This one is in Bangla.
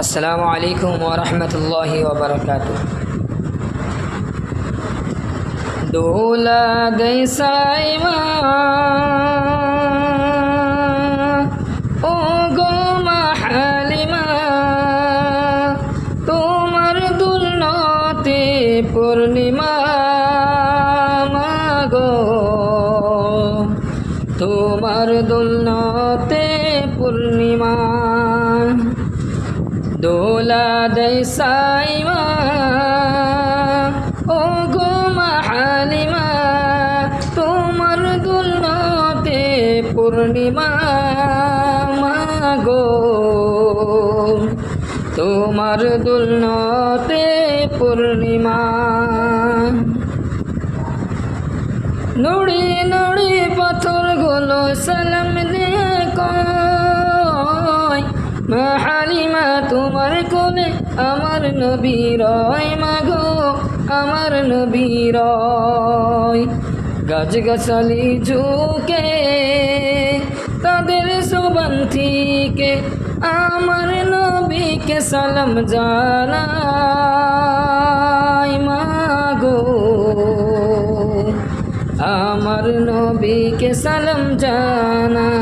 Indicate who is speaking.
Speaker 1: আসসালামু আলাইকুম ওয়া রাহমাতুল্লাহি ওয়া বারাকাতুহু। দোলা গই সাইমা ও গো মাহালিমা, তোমার দুলনতে পূর্ণিমা মাগো, তোমার দুলনতে পূর্ণিমা। দোলা দেয় সাইমা ও গো মাহালিমা, তোমার দুলনতে পূর্ণিমা মাগো, তোমার দুলনতে পূর্ণিমা। নুড়ি নুড়ি পাথরগুলো সালাম দিয়ে কয়, মাহালিমা তোমার কোলে আমার নবী রয় মাগো, আমার নবী রয়। গাছ গাছালি ঝুঁকে তাদের সুবান থেকে আমার নবীকে সালাম জানাই মাগো, আমার নবীকে সালাম জানাই।